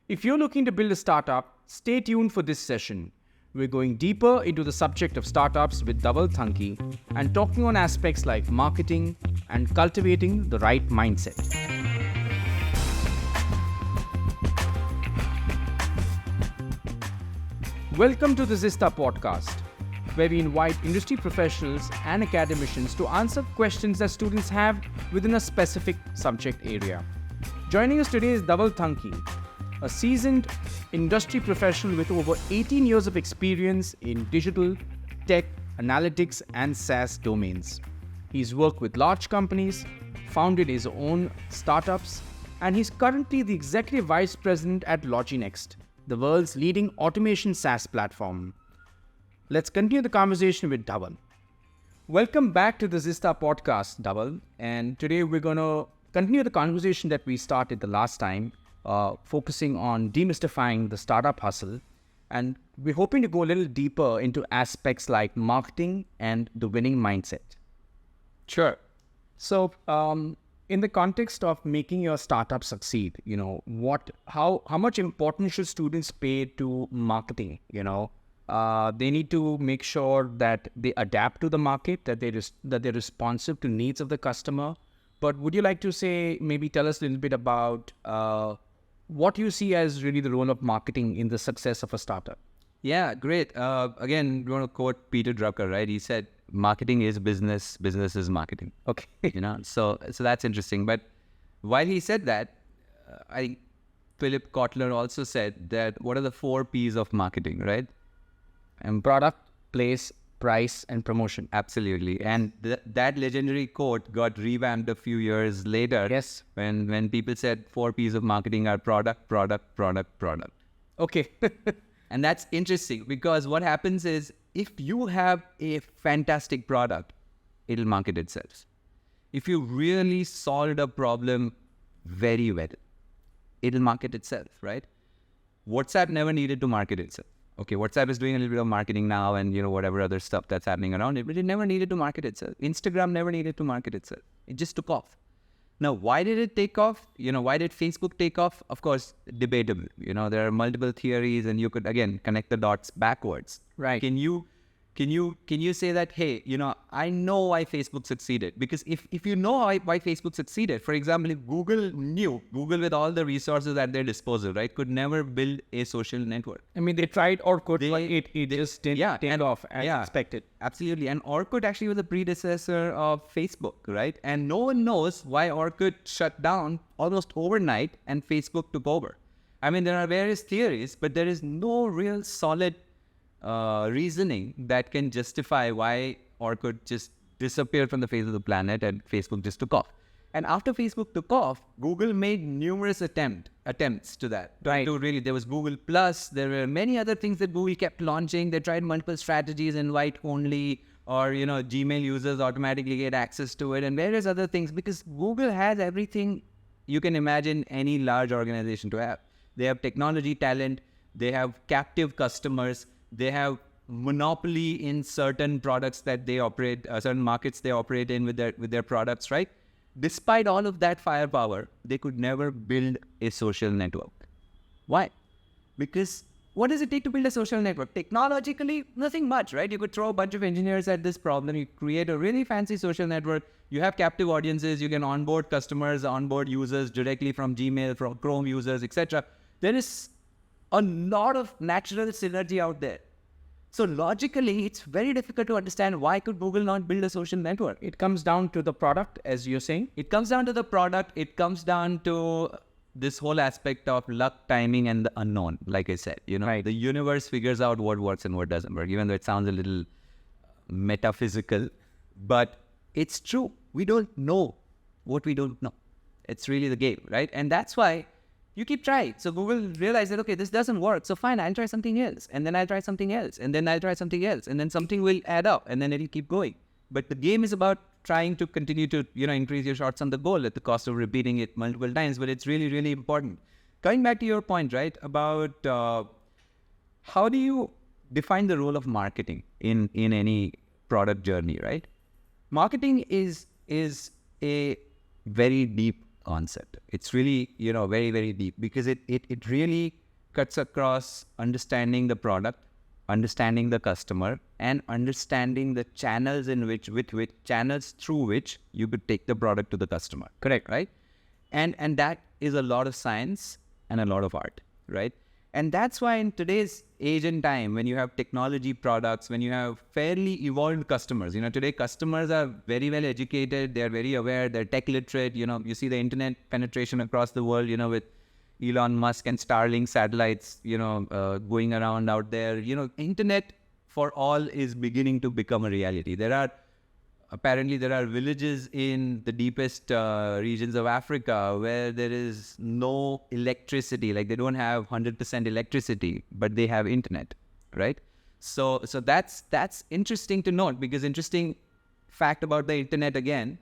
If you're looking to build a startup, stay tuned for this session. We're going deeper into the subject of startups with Dhaval Thanki and talking on aspects like marketing and cultivating the right mindset. Welcome to the Zista Podcast, where we invite industry professionals and academicians to answer questions that students have within a specific subject area. Joining us today is Dhaval Thanki, a seasoned industry professional with over 18 years of experience in digital, tech, analytics, and SaaS domains. He's worked with large companies, founded his own startups, and he's currently the Executive Vice President at Loginext, the world's leading automation SaaS platform. Let's continue the conversation with Dhaval. Welcome back to the Zista Podcast, Dhaval. And today we're going to continue the conversation that we started the last time, focusing on demystifying the startup hustle. And we're hoping to go a little deeper into aspects like marketing and the winning mindset. Sure. So, in the context of making your startup succeed, how much importance should students pay to marketing? They need to make sure that they adapt to the market, that they're responsive to needs of the customer. But would you like to maybe tell us a little bit about what you see as really the role of marketing in the success of a startup? Yeah, great. Again, we want to quote Peter Drucker, right? He said, marketing is business, business is marketing. Okay. So that's interesting. But while he said that, I think Philip Kotler also said that what are the 4 P's of marketing, right? And product, place, price, and promotion. Absolutely. And that legendary quote got revamped a few years later. Yes. When people said 4 P's of marketing are product, product, product, product. Okay. And that's interesting because what happens is if you have a fantastic product, it'll market itself. If you really solved a problem very well, it'll market itself, right? WhatsApp never needed to market itself. Okay, WhatsApp is doing a little bit of marketing now and, whatever other stuff that's happening around it, but it never needed to market itself. Instagram never needed to market itself. It just took off. Now, why did it take off? Why did Facebook take off? Of course, debatable. There are multiple theories and you could, again, connect the dots backwards. Right. Can you say that, hey, I know why Facebook succeeded? Because if you know why Facebook succeeded, for example, if Google with all the resources at their disposal, right, could never build a social network. I mean, they tried Orkut, but it just didn't take off as expected. Absolutely. And Orkut actually was a predecessor of Facebook, right? And no one knows why Orkut shut down almost overnight and Facebook took over. I mean, there are various theories, but there is no real solid reasoning that can justify why Orkut just disappeared from the face of the planet and Facebook just took off. And after Facebook took off, Google made numerous attempts to that. Right. There was Google Plus. There were many other things that Google kept launching. They tried multiple strategies, invite only, or Gmail users automatically get access to it, and various other things, because Google has everything you can imagine any large organization to have. They have technology talent. They have captive customers. They have monopoly in certain products that they operate, certain markets they operate in with their products, right? Despite all of that firepower, they could never build a social network. Why? Because what does it take to build a social network? Technologically, nothing much, right? You could throw a bunch of engineers at this problem. You create a really fancy social network. You have captive audiences. You can onboard customers, onboard users directly from Gmail, from Chrome users, etc. There is a lot of natural synergy out there. So logically, it's very difficult to understand why could Google not build a social network. It comes down to the product, as you're saying. It comes down to the product. It comes down to this whole aspect of luck, timing, and the unknown. Like I said, Right. The universe figures out what works and what doesn't work, even though it sounds a little metaphysical, but it's true. We don't know what we don't know. It's really the game, right? And that's why you keep trying. So Google realized that, okay, this doesn't work. So fine, I'll try something else. And then I'll try something else. And then I'll try something else. And then something will add up. And then it'll keep going. But the game is about trying to continue to, increase your shots on the goal at the cost of repeating it multiple times. But it's really, really important. Coming back to your point, right, about how do you define the role of marketing in any product journey, right? Marketing is a very deep concept. It's really, very, very deep, because it really cuts across understanding the product, understanding the customer, and understanding the channels channels through which you could take the product to the customer. Correct, right? And that is a lot of science and a lot of art, right? And that's why in today's age and time, when you have technology products, when you have fairly evolved customers, today customers are very well educated, they're very aware, they're tech literate, you see the internet penetration across the world, with Elon Musk and Starlink satellites, going around out there, internet for all is beginning to become a reality. Apparently there are villages in the deepest regions of Africa where there is no electricity, like they don't have 100% electricity, but they have internet, right? So that's interesting to note, because interesting fact about the internet again,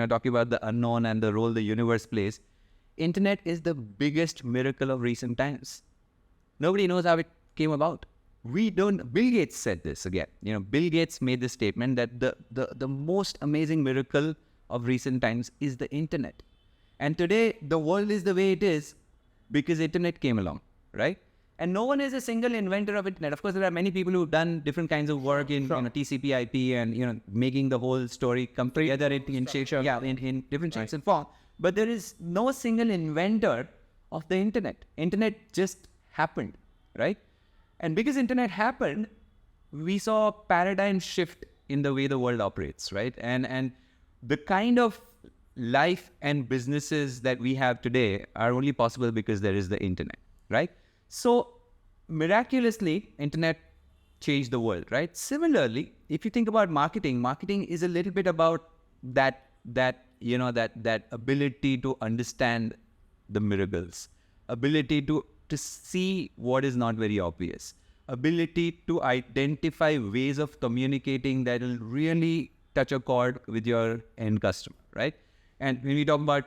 talking about the unknown and the role the universe plays, internet is the biggest miracle of recent times. Nobody knows how it came about. Bill Gates said this again. Bill Gates made this statement that the most amazing miracle of recent times is the internet. And today, the world is the way it is because internet came along, right? And no one is a single inventor of internet. Of course, there are many people who've done different kinds of work in TCP, IP, and making the whole story come together in different shapes and form. But there is no single inventor of the internet. Internet just happened, right? And because internet happened, we saw a paradigm shift in the way the world operates, right? And the kind of life and businesses that we have today are only possible because there is the internet, right? So miraculously, internet changed the world, right? Similarly, if you think about marketing is a little bit about that ability to understand the miracles, ability to see what is not very obvious, ability to identify ways of communicating that will really touch a chord with your end customer, right? And when we talk about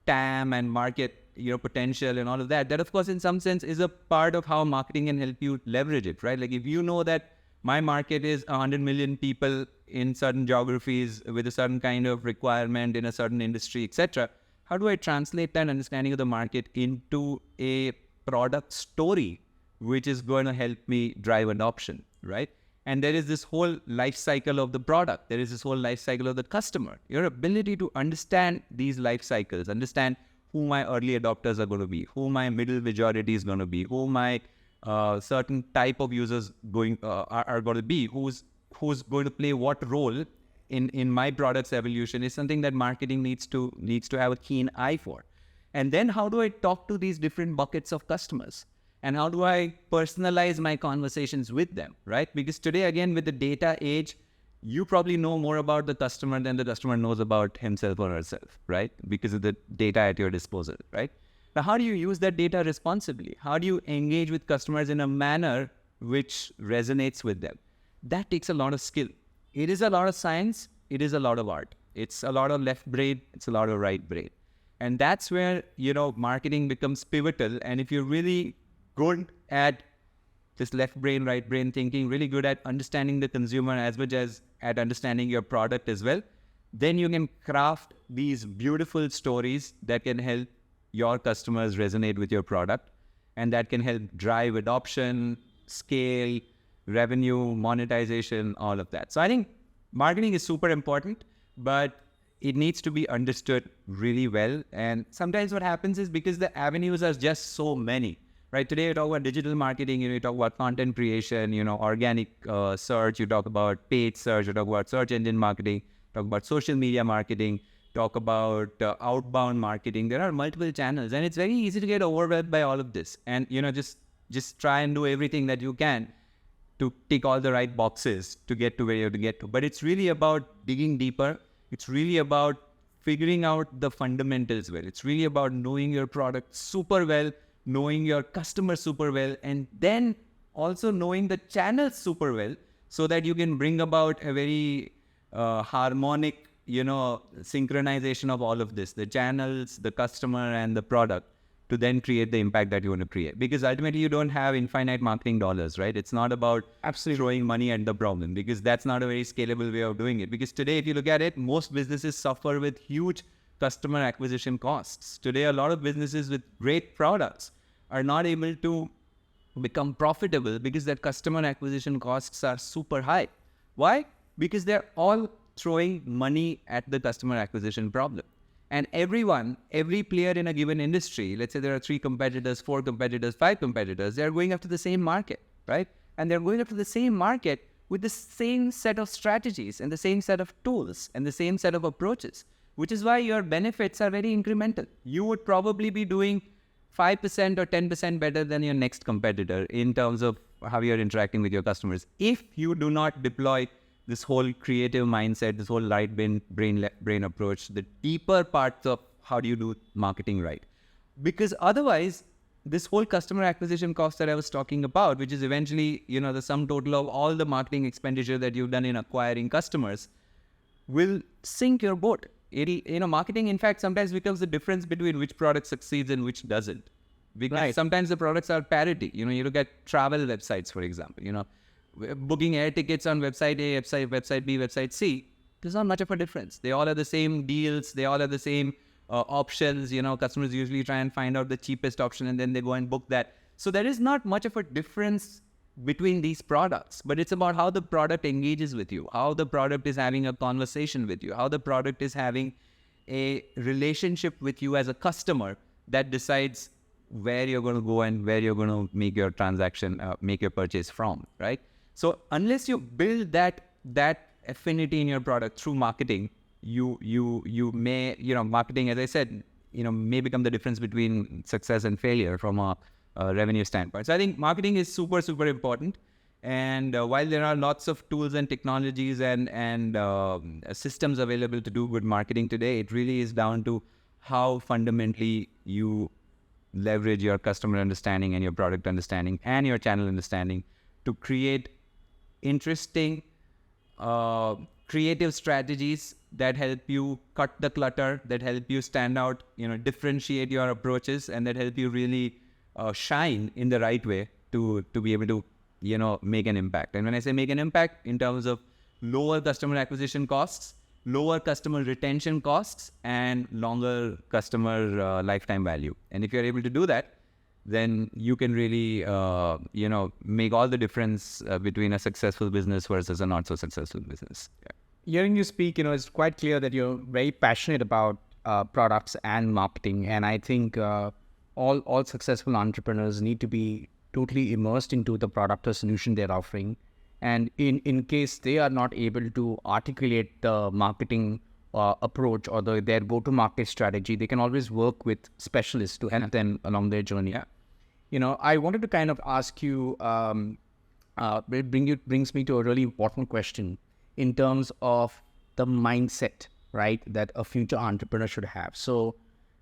TAM and market, potential and all of that of course in some sense is a part of how marketing can help you leverage it, right? Like if you know that my market is 100 million people in certain geographies with a certain kind of requirement in a certain industry, etc., how do I translate that understanding of the market into a product story which is going to help me drive adoption, right? And there is this whole life cycle of the product. There is this whole life cycle of the customer. Your ability to understand these life cycles, understand who my early adopters are going to be, who my middle majority is going to be, who my certain type of users are going to be, who's going to play what role in my product's evolution is something that marketing needs to have a keen eye for. And then how do I talk to these different buckets of customers? And how do I personalize my conversations with them, right? Because today, again, with the data age, you probably know more about the customer than the customer knows about himself or herself, right? Because of the data at your disposal, right? Now, how do you use that data responsibly? How do you engage with customers in a manner which resonates with them? That takes a lot of skill. It is a lot of science. It is a lot of art. It's a lot of left brain. It's a lot of right brain. And that's where, marketing becomes pivotal. And if you're really good at this left brain, right brain thinking, really good at understanding the consumer as much as at understanding your product as well, then you can craft these beautiful stories that can help your customers resonate with your product, and that can help drive adoption, scale, revenue, monetization, all of that. So I think marketing is super important, but it needs to be understood really well. And sometimes what happens is because the avenues are just so many, right? Today you talk about digital marketing, you talk about content creation, organic search, you talk about paid search, you talk about search engine marketing, talk about social media marketing, talk about outbound marketing. There are multiple channels, and it's very easy to get overwhelmed by all of this. And, just try and do everything that you can to tick all the right boxes to get to where you have to get to. But it's really about digging deeper. It's really about figuring out the fundamentals well. It's really about knowing your product super well, knowing your customer super well, and then also knowing the channels super well so that you can bring about a very harmonic, synchronization of all of this, the channels, the customer, and the product, to then create the impact that you want to create. Because ultimately you don't have infinite marketing dollars, right? It's not about throwing money at the problem, because that's not a very scalable way of doing it. Because today, if you look at it, most businesses suffer with huge customer acquisition costs. Today, a lot of businesses with great products are not able to become profitable because their customer acquisition costs are super high. Why? Because they're all throwing money at the customer acquisition problem. And every player in a given industry, let's say there are 3 competitors, 4 competitors, 5 competitors, they're going after the same market, right? And they're going after the same market with the same set of strategies and the same set of tools and the same set of approaches, which is why your benefits are very incremental. You would probably be doing 5% or 10% better than your next competitor in terms of how you're interacting with your customers if you do not deploy this whole creative mindset, this whole right brain approach, the deeper parts of how do you do marketing right. Because otherwise, this whole customer acquisition cost that I was talking about, which is eventually, the sum total of all the marketing expenditure that you've done in acquiring customers, will sink your boat. Marketing, in fact, sometimes becomes the difference between which product succeeds and which doesn't. Because sometimes the products are parity. You look at travel websites, for example, booking air tickets on website A, website B, website C, there's not much of a difference. They all have the same deals. They all have the same options. Customers usually try and find out the cheapest option and then they go and book that. So there is not much of a difference between these products, but it's about how the product engages with you, how the product is having a conversation with you, how the product is having a relationship with you as a customer that decides where you're going to go and where you're going to make your transaction, make your purchase from, right? So unless you build that affinity in your product through marketing, you may, marketing, as I said, may become the difference between success and failure from a revenue standpoint. So I think marketing is super, super important. And while there are lots of tools and technologies and systems available to do good marketing today, it really is down to how fundamentally you leverage your customer understanding and your product understanding and your channel understanding to create interesting, creative strategies that help you cut the clutter, that help you stand out, differentiate your approaches, and that help you really shine in the right way to be able to, make an impact. And when I say make an impact, in terms of lower customer acquisition costs, lower customer retention costs, and longer customer lifetime value. And if you're able to do that, then you can really, make all the difference between a successful business versus a not so successful business. Yeah. Hearing you speak, it's quite clear that you're very passionate about products and marketing. And I think all successful entrepreneurs need to be totally immersed into the product or solution they're offering. And in case they are not able to articulate the marketing approach or their go-to-market strategy, they can always work with specialists to help them along their journey. Yeah. I wanted to kind of ask you, it brings me to a really important question in terms of the mindset, right, that a future entrepreneur should have. So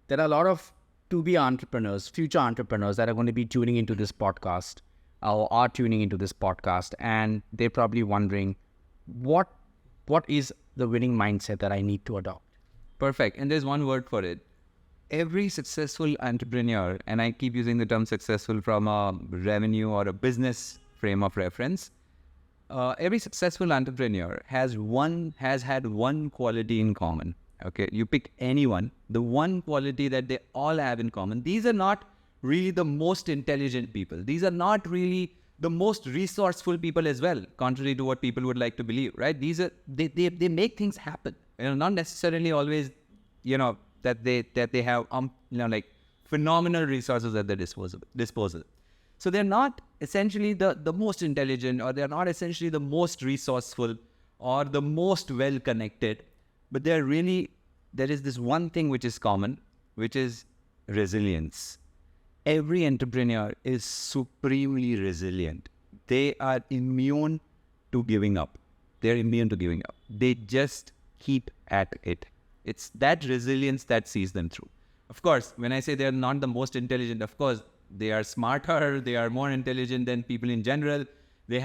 there are a lot of to-be entrepreneurs, future entrepreneurs that are going to be tuning into this podcast or are tuning into this podcast, and they're probably wondering, what is the winning mindset that I need to adopt? Perfect. And there's one word for it. Every successful entrepreneur, and I keep using the term successful from a revenue or a business frame of reference, every successful entrepreneur has had one quality in common. Okay, you pick anyone, the one quality that they all have in common. These are not really the most intelligent people. These are not really the most resourceful people as well, contrary to what people would like to believe, right? These are, they make things happen. Not necessarily always, that they have, like phenomenal resources at their disposal. So they're not essentially the most intelligent, or they're not essentially the most resourceful or the most well-connected, but there is this one thing which is common, which is resilience. Every entrepreneur is supremely resilient. They are immune to giving up. They just keep at it. It's that resilience that sees them through. Of course, when I say they're not the most intelligent, of course, they are smarter, they are more intelligent than people in general. They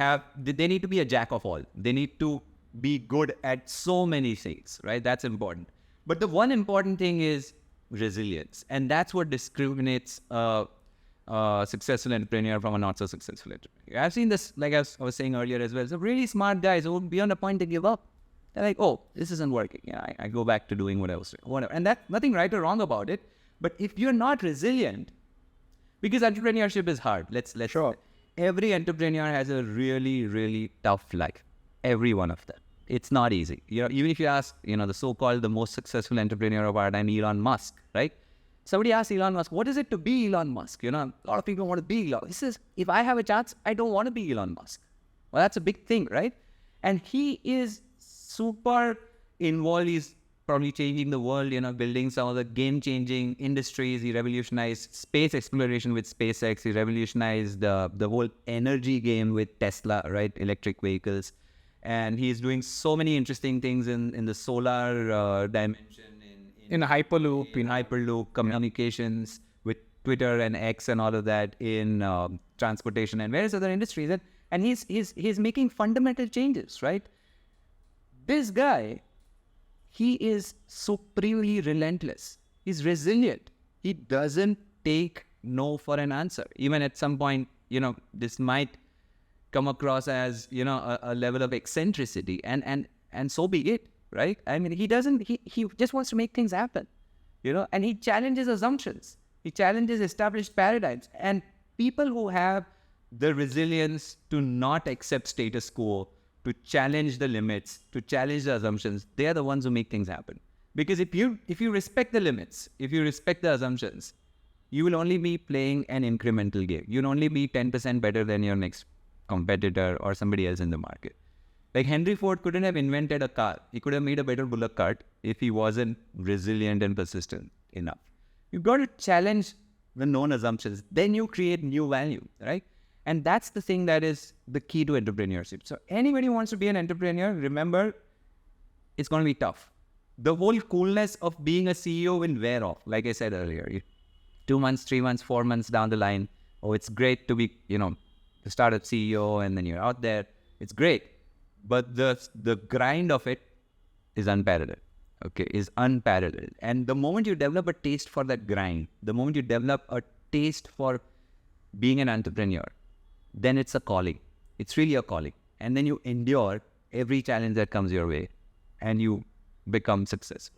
need to be a jack of all. They need to be good at so many things, right? That's important. But the one important thing is resilience. And that's what discriminates a successful entrepreneur from a not so successful entrepreneur. I've seen this, like I was saying earlier as well. So really smart guys who beyond a point they give up. They're like, oh, this isn't working. Yeah, I go back to doing what I was doing, whatever. And that's nothing right or wrong about it. But if you're not resilient, because entrepreneurship is hard. Let's Sure. Every entrepreneur has a really, really tough life. Every one of them. It's not easy. Even if you ask, the so-called the most successful entrepreneur of our time, Elon Musk, right? Somebody asked Elon Musk, what is it to be Elon Musk? A lot of people want to be Elon. He says, if I have a chance, I don't want to be Elon Musk. Well, that's a big thing, right? And he is super involved. He's probably changing the world, building some of the game-changing industries. He revolutionized space exploration with SpaceX. He revolutionized the whole energy game with Tesla, right? Electric vehicles. And he's doing so many interesting things in the solar dimension. In Hyperloop. In Hyperloop, communications with Twitter and X and all of that, in transportation and various other industries. And he's making fundamental changes, right? This guy, he is supremely relentless. He's resilient. He doesn't take no for an answer. Even at some point, this might come across as, a level of eccentricity, and so be it, right? I mean, he just wants to make things happen, and he challenges assumptions. He challenges established paradigms, and people who have the resilience to not accept status quo, to challenge the limits, to challenge the assumptions, they are the ones who make things happen. Because if you respect the limits, if you respect the assumptions, you will only be playing an incremental game. You'll only be 10% better than your next competitor or somebody else in the market. Like Henry Ford couldn't have invented a car. He could have made a better bullock cart if he wasn't resilient and persistent enough. You've got to challenge the known assumptions. Then you create new value, right? And that's the thing that is the key to entrepreneurship. So anybody who wants to be an entrepreneur, remember, it's going to be tough. The whole coolness of being a CEO will wear off. Like I said earlier, 2 months, 3 months, 4 months down the line, oh, it's great to be, the startup CEO, and then you're out there. It's great. But the grind of it is unparalleled. Okay, is unparalleled. And the moment you develop a taste for that grind, the moment you develop a taste for being an entrepreneur, then it's a calling. It's really a calling. And then you endure every challenge that comes your way, and you become successful.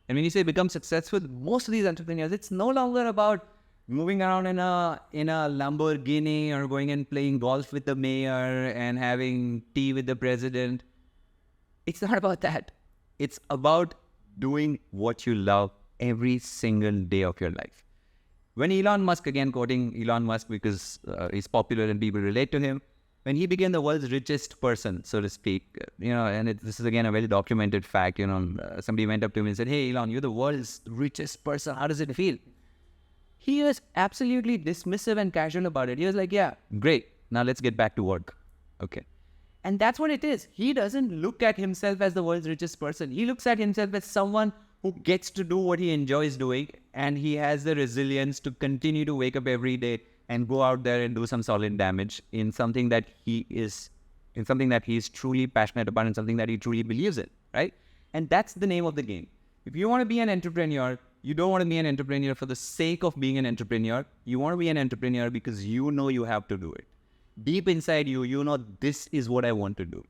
And when you say become successful, most of these entrepreneurs, it's no longer about moving around in a Lamborghini or going and playing golf with the mayor and having tea with the president. It's not about that. It's about doing what you love every single day of your life. When Elon Musk, again quoting Elon Musk because he's popular and people relate to him, when he became the world's richest person, so to speak, and this is again a very documented fact, somebody went up to him and said, hey, Elon, you're the world's richest person. How does it feel? He was absolutely dismissive and casual about it. He was like, yeah, great. Now let's get back to work. Okay. And that's what it is. He doesn't look at himself as the world's richest person. He looks at himself as someone who gets to do what he enjoys doing, and he has the resilience to continue to wake up every day and go out there and do some solid damage in something that he's truly passionate about and something that he truly believes in, right? And that's the name of the game. If you want to be an entrepreneur, you don't want to be an entrepreneur for the sake of being an entrepreneur. You want to be an entrepreneur because you know you have to do it. Deep inside you, you know this is what I want to do.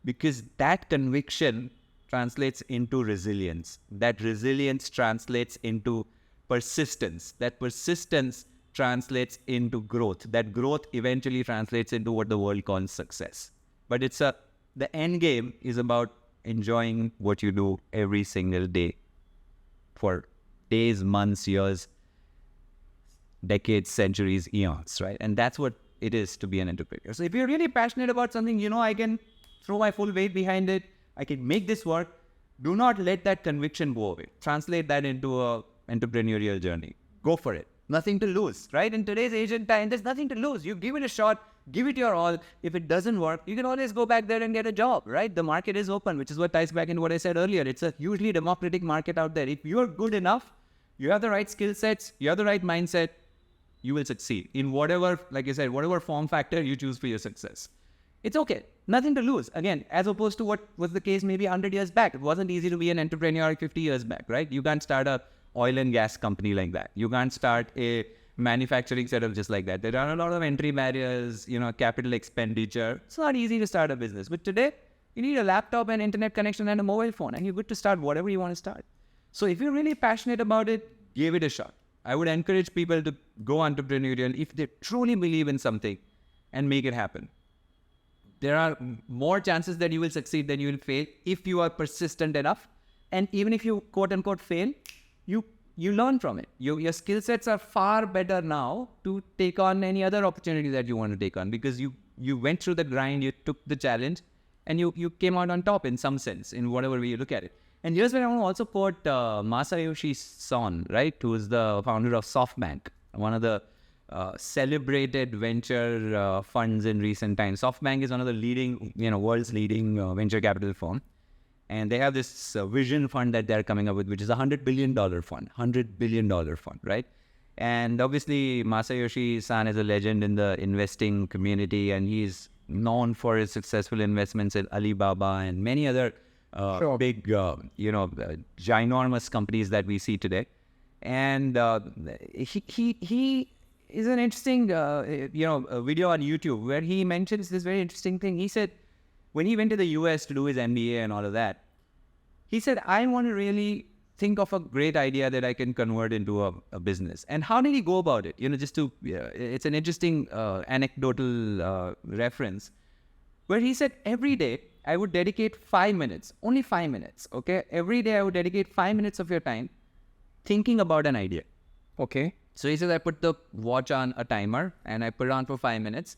Because that conviction translates into resilience. That resilience translates into persistence. That persistence translates into growth. That growth eventually translates into what the world calls success. But the end game is about enjoying what you do every single day for days, months, years, decades, centuries, eons, right? And that's what it is to be an entrepreneur. So if you're really passionate about something, I can throw my full weight behind it. I can make this work. Do not let that conviction go away. Translate that into a entrepreneurial journey. Go for it. Nothing to lose, right? In today's age and time, there's nothing to lose. You give it a shot, give it your all. If it doesn't work, you can always go back there and get a job, right? The market is open, which is what ties back into what I said earlier. It's a hugely democratic market out there. If you're good enough, you have the right skill sets, you have the right mindset, you will succeed in whatever, like I said, whatever form factor you choose for your success. It's okay. Nothing to lose. Again, as opposed to what was the case maybe 100 years back. It wasn't easy to be an entrepreneur 50 years back, right? You can't start a oil and gas company like that. You can't start a manufacturing setup just like that. There are a lot of entry barriers, capital expenditure. It's not easy to start a business. But today, You need a laptop and internet connection and a mobile phone, and you're good to start whatever you want to start. So if you're really passionate about it, give it a shot. I would encourage people to go entrepreneurial if they truly believe in something and make it happen. There are more chances that you will succeed than you will fail if you are persistent enough. And even if you quote unquote fail, you learn from it. Your skill sets are far better now to take on any other opportunity that you want to take on, because you went through the grind, you took the challenge, and you came out on top in some sense, in whatever way you look at it. And here's where I want to also quote Masayoshi Son, right, who is the founder of SoftBank, one of the celebrated venture funds in recent times. SoftBank is one of the leading, world's leading venture capital firm. And they have this vision fund that they're coming up with, which is a $100 billion fund, right? And obviously, Masayoshi Son is a legend in the investing community, and he's known for his successful investments in Alibaba and many other big, ginormous companies that we see today. And he is an interesting, video on YouTube where he mentions this very interesting thing. He said, when he went to the US to do his MBA and all of that, he said, I want to really think of a great idea that I can convert into a business. And how did he go about it? It's an interesting anecdotal reference where he said, every day I would dedicate 5 minutes, only 5 minutes, okay? Every day I would dedicate 5 minutes of your time thinking about an idea. Okay. So he says, I put the watch on a timer and I put it on for 5 minutes.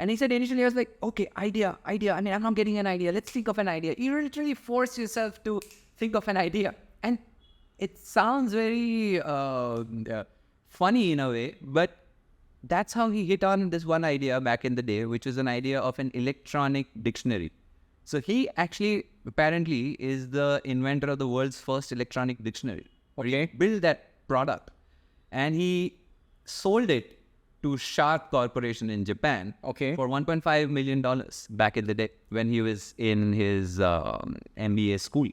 And he said, initially I was like, okay, idea. I mean, I'm not getting an idea. Let's think of an idea. You literally force yourself to think of an idea. And it sounds very funny in a way, but that's how he hit on this one idea back in the day, which was an idea of an electronic dictionary. So he actually, apparently, is the inventor of the world's first electronic dictionary. Okay. He built that product and he sold it to Sharp Corporation in Japan for $1.5 million back in the day when he was in his MBA school.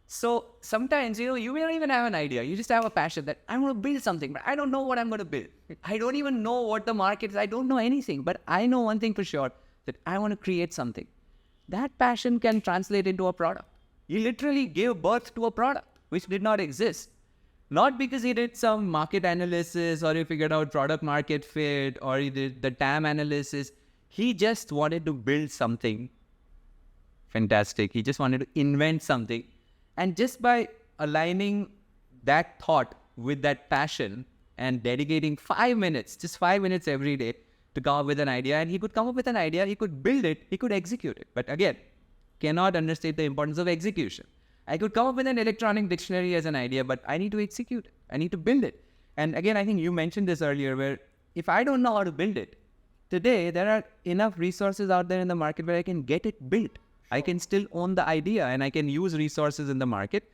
So sometimes, you may not even have an idea. You just have a passion that I want to build something, but I don't know what I'm going to build. I don't even know what the market is. I don't know anything, but I know one thing for sure, that I want to create something. That passion can translate into a product. You literally gave birth to a product which did not exist. Not because he did some market analysis or he figured out product market fit or he did the TAM analysis. He just wanted to build something fantastic. He just wanted to invent something. And just by aligning that thought with that passion and dedicating 5 minutes, just 5 minutes every day to come up with an idea, and he could come up with an idea, he could build it, he could execute it. But again, cannot understate the importance of execution. I could come up with an electronic dictionary as an idea, but I need to execute it. I need to build it. And again, I think you mentioned this earlier, where if I don't know how to build it, today there are enough resources out there in the market where I can get it built. I can still own the idea and I can use resources in the market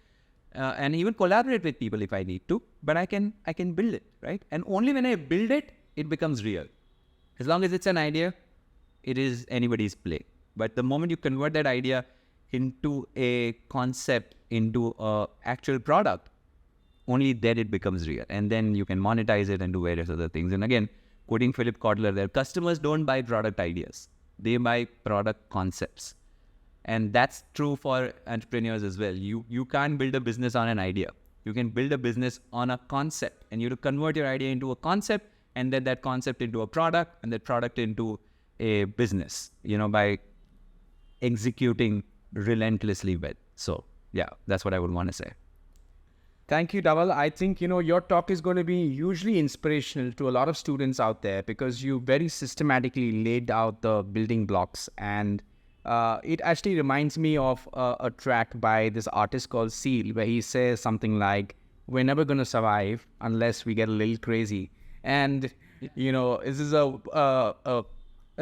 and even collaborate with people if I need to, but I can build it, right? And only when I build it, it becomes real. As long as it's an idea, it is anybody's play. But the moment you convert that idea into a concept, into a actual product, only then it becomes real. And then you can monetize it and do various other things. And again, quoting Philip Kotler there, customers don't buy product ideas. They buy product concepts. And that's true for entrepreneurs as well. You can't build a business on an idea. You can build a business on a concept. And you have to convert your idea into a concept, and then that concept into a product, and that product into a business, by executing relentlessly well. So yeah, that's what I would want to say. Thank you, Dhaval. I think, your talk is going to be hugely inspirational to a lot of students out there, because you very systematically laid out the building blocks. And it actually reminds me of a track by this artist called Seal, where he says something like, we're never going to survive unless we get a little crazy. And, this is a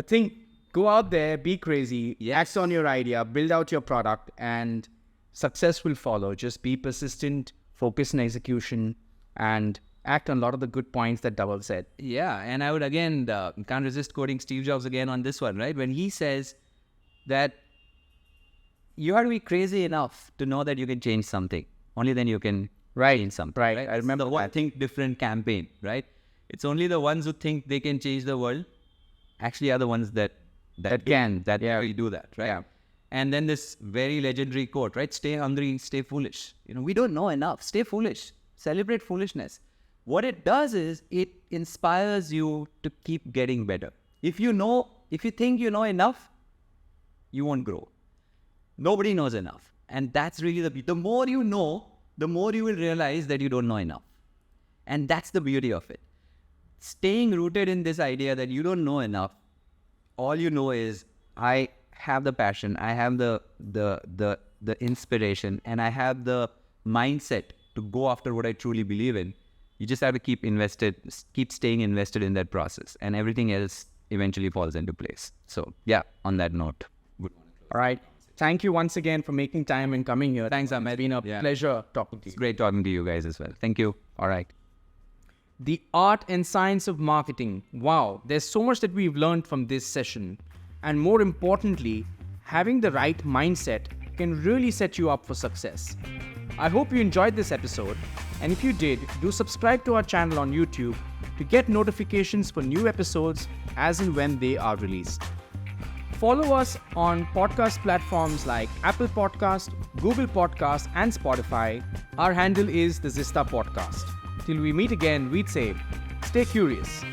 thing. Go out there, be crazy, act on your idea, build out your product, and success will follow. Just be persistent, focus on execution, and act on a lot of the good points that Dhaval said. Yeah, and I would again, can't resist quoting Steve Jobs again on this one, right? When he says that you have to be crazy enough to know that you can change something. Only then you can change something. Right. I remember the Think Different campaign, right? It's only the ones who think they can change the world actually are the ones that really do that, right? Yeah. And then this very legendary quote, right? Stay hungry, stay foolish. We don't know enough. Stay foolish. Celebrate foolishness. What it does is it inspires you to keep getting better. If you think you know enough, you won't grow. Nobody knows enough. And that's really the more you know, the more you will realize that you don't know enough. And that's the beauty of it. Staying rooted in this idea that you don't know enough, all you know is, I have the passion, I have the inspiration, and I have the mindset to go after what I truly believe in. You just have to keep staying invested in that process, and everything else eventually falls into place. So yeah, on that note. All right. Thank you once again for making time and coming here. Thanks, Ahmed. It's been a pleasure talking to you. It's great talking to you guys as well. Thank you. All right. The art and science of marketing. Wow, there's so much that we've learned from this session. And more importantly, having the right mindset can really set you up for success. I hope you enjoyed this episode. And if you did, do subscribe to our channel on YouTube to get notifications for new episodes as and when they are released. Follow us on podcast platforms like Apple Podcast, Google Podcast, and Spotify. Our handle is the Zista Podcast. Till we meet again, we'd say, stay curious.